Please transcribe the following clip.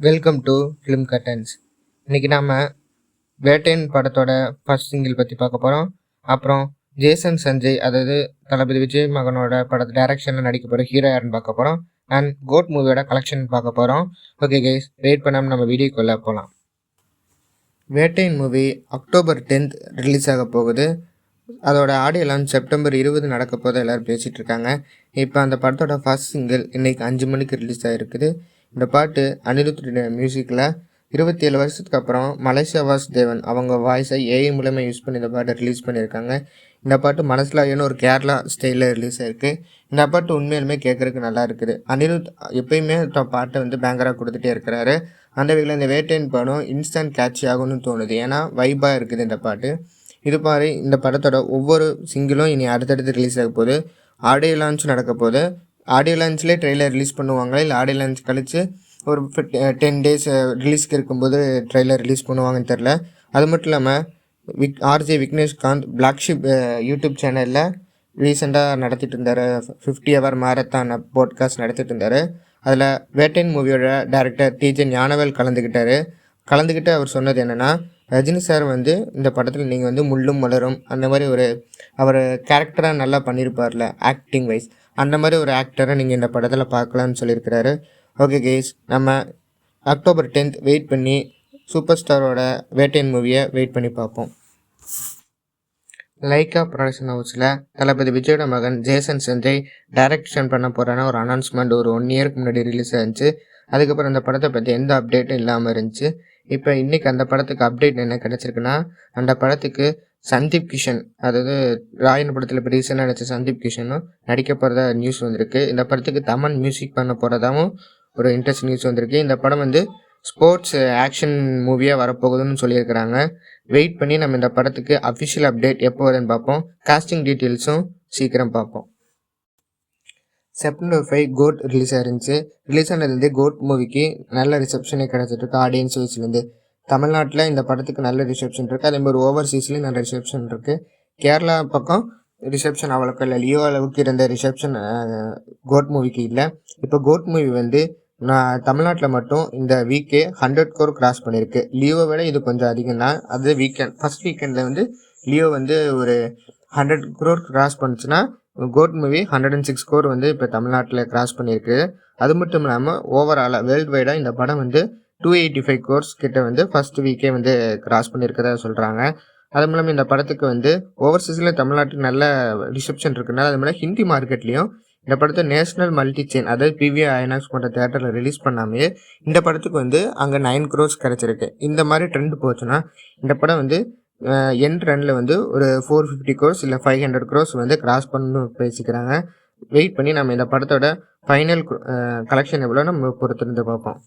Welcome to film curtains. இன்றைக்கி நாம் வேட்டையன் படத்தோட ஃபர்ஸ்ட் சிங்கிள் பற்றி பார்க்க போகிறோம். அப்புறம் ஜேசன் சஞ்சய், அதாவது தளபதி விஜய் மகனோட படத்தை டைரக்ஷனில் நடிக்க போகிற ஹீரோ யாருன்னு பார்க்க போகிறோம். அண்ட் கோட் மூவியோட கலெக்ஷன் பார்க்க போகிறோம். ஓகே கைஸ், வெயிட் பண்ணாமல் நம்ம வீடியோக்குள்ளே போகலாம். Vettaiyan movie October 10th release ஆக போகுது. அதோட ஆடியோ லான்ச் செப்டம்பர் 20 நடக்க போது எல்லோரும் பேசிகிட்டு இருக்காங்க. இப்போ அந்த படத்தோட ஃபர்ஸ்ட் சிங்கிள் இன்றைக்கி 5 மணிக்கு ரிலீஸ் ஆகிருக்குது. இந்த பாட்டு அனிருத் மியூசிக்கில் 27 வருஷத்துக்கு அப்புறம் மலேசியா வாசுதேவன் அவங்க வாய்ஸை ஏஐ மூலமாக யூஸ் பண்ணி இந்த பாட்டை ரிலீஸ் பண்ணியிருக்காங்க. இந்த பாட்டு மனசிலாயன்னு ஒரு கேரளா ஸ்டைலில் ரிலீஸ் ஆகிருக்கு. இந்த பாட்டு உண்மையிலுமே கேட்குறதுக்கு நல்லா இருக்குது. அனிருத் எப்பயுமே பாட்டை பேங்கராக கொடுத்துட்டே இருக்கிறாரு. அந்த வகையில் இந்த வேட்டையன் படம் இன்ஸ்டன்ட் கேட்சி ஆகும்னு தோணுது. ஏன்னா வைபாக இருக்குது இந்த பாட்டு. இது மாதிரி இந்த படத்தோட ஒவ்வொரு சிங்கிளும் இனி அடுத்தடுத்து ரிலீஸ் ஆக போகுது. ஆடியோ லான்ச் நடக்க போகுது. ஆடியோ லான்ச்லேயே ட்ரெய்லர் ரிலீஸ் பண்ணுவாங்களா, இல்லை ஆடியோ லான்ச் கழித்து ஒரு 10 days ரிலீஸ்க்கு இருக்கும்போது ட்ரெய்லர் ரிலீஸ் பண்ணுவாங்கன்னு தெரில. அது மட்டும் இல்லாமல் ஆர்ஜே விக்னேஷ்காந்த் பிளாக்ஷிப் யூடியூப் சேனலில் ரீசெண்டாக நடத்திட்டு இருந்தார். 50 hour மாரத்தான் போட்காஸ்ட் நடத்திட்டு இருந்தார். அதில் வேட்டையன் மூவியோட டைரக்டர் டிஜே ஞானவேல் கலந்துக்கிட்டு அவர் சொன்னது என்னென்னா, ரஜினி சார் இந்த படத்தில் நீங்கள் முள்ளும் மலரும் அந்த மாதிரி அவர் கேரக்டராக நல்லா பண்ணியிருப்பார்ல ஆக்டிங் வைஸ், அந்த மாதிரி ஒரு ஆக்டரை நீங்கள் இந்த படத்தில் பார்க்கலான்னு சொல்லியிருக்கிறாரு. ஓகே கேஸ், நம்ம அக்டோபர் 10th வெயிட் பண்ணி சூப்பர் ஸ்டாரோட வேட்டையன் மூவியை வெயிட் பண்ணி பார்ப்போம். லைக்கா ப்ரொடக்ஷன் ஹவுஸில் தளபதி விஜயோட மகன் ஜேசன் சஞ்சய் டைரக்ஷன் பண்ண போகிறான ஒரு அனௌன்ஸ்மெண்ட் ஒரு 1 yearக்கு முன்னாடி ரிலீஸ் ஆச்சு. அதுக்கப்புறம் அந்த படத்தை பற்றி எந்த அப்டேட்டும் இல்லாமல் இருந்துச்சு. இப்போ இன்றைக்கி அந்த படத்துக்கு அப்டேட் என்ன கிடச்சிருக்குன்னா, அந்த படத்துக்கு சந்தீப் கிஷன், அதாவது ராயன் படத்தில் இப்போ ரீசெண்டாக நடித்த சந்தீப் கிஷனும் நடிக்க போகிறதா நியூஸ் வந்திருக்கு. இந்த படத்துக்கு தமன் மியூசிக் பண்ண போகிறதாவும் ஒரு இன்ட்ரெஸ்ட் நியூஸ் வந்திருக்கு. இந்த படம் ஸ்போர்ட்ஸ் ஆக்ஷன் மூவியாக வரப்போகுதுன்னு சொல்லியிருக்கிறாங்க. வெயிட் பண்ணி நம்ம இந்த படத்துக்கு அஃபிஷியல் அப்டேட் எப்போ வருதுன்னு பார்ப்போம். காஸ்டிங் டீட்டெயில்ஸும் சீக்கிரம் பார்ப்போம். செப்டம்பர் 5 கோட் ரிலீஸ் ஆயிருந்துச்சு. ரிலீஸ் ஆனதுலேருந்து கோட் மூவிக்கு நல்ல ரிசப்ஷனே கிடச்சிட்ருக்கு ஆடியன்ஸ் வைஸ்லேருந்து. தமிழ்நாட்டில் இந்த படத்துக்கு நல்ல ரிசப்ஷன் இருக்குது. அதே மாதிரி ஓவர்சீஸ்லேயும் நல்ல ரிசப்ஷன் இருக்குது. கேரளா பக்கம் ரிசப்ஷன் அவ்வளோக்கா இல்லை. லியோ அளவுக்கு இருந்த ரிசப்ஷன் கோட் மூவிக்கு இல்லை. இப்போ கோட் மூவி நான் தமிழ்நாட்டில் மட்டும் இந்த வீக்கே 100 crore கிராஸ் பண்ணியிருக்கு. லியோவை விட இது கொஞ்சம் அதிகம் தான். அது ஃபர்ஸ்ட் வீக்கெண்டில் லியோ ஒரு 100 crore கிராஸ் பண்ணிச்சுன்னா, கோட் மூவி 106 crore இப்போ தமிழ்நாட்டில் கிராஸ் பண்ணியிருக்கு. அது மட்டும் இல்லாமல் ஓவராலாக வேர்ல்டு வைடாக இந்த படம் 285 crores கிட்ட ஃபர்ஸ்ட் வீக்கே கிராஸ் பண்ணியிருக்கதா சொல்கிறாங்க. அது மூலம் இந்த படத்துக்கு ஓவர்சீஸில் தமிழ்நாட்டுக்கு நல்ல ரிசப்ஷன் இருக்குனால, அது மூலம் ஹிந்தி மார்க்கெட்லேயும் இந்த படத்தை நேஷ்னல் மல்டி செயின், அதாவது பிவிஆர் ஐநாக்ஸ் போன்ற தேட்டரில் ரிலீஸ் பண்ணாமே இந்த படத்துக்கு அங்கே 9 crores கிடச்சிருக்கு. இந்த மாதிரி ட்ரெண்ட் போச்சுன்னா இந்த படம் எண்ட் ரனில் ஒரு 450 crores இல்லை 500 crores கிராஸ் பண்ணு பேசிக்கிறாங்க. வெயிட் பண்ணி நம்ம இந்த படத்தோட ஃபைனல் கலெக்ஷன் எவ்வளோ நம்ம பொறுத்திருந்து பார்ப்போம்.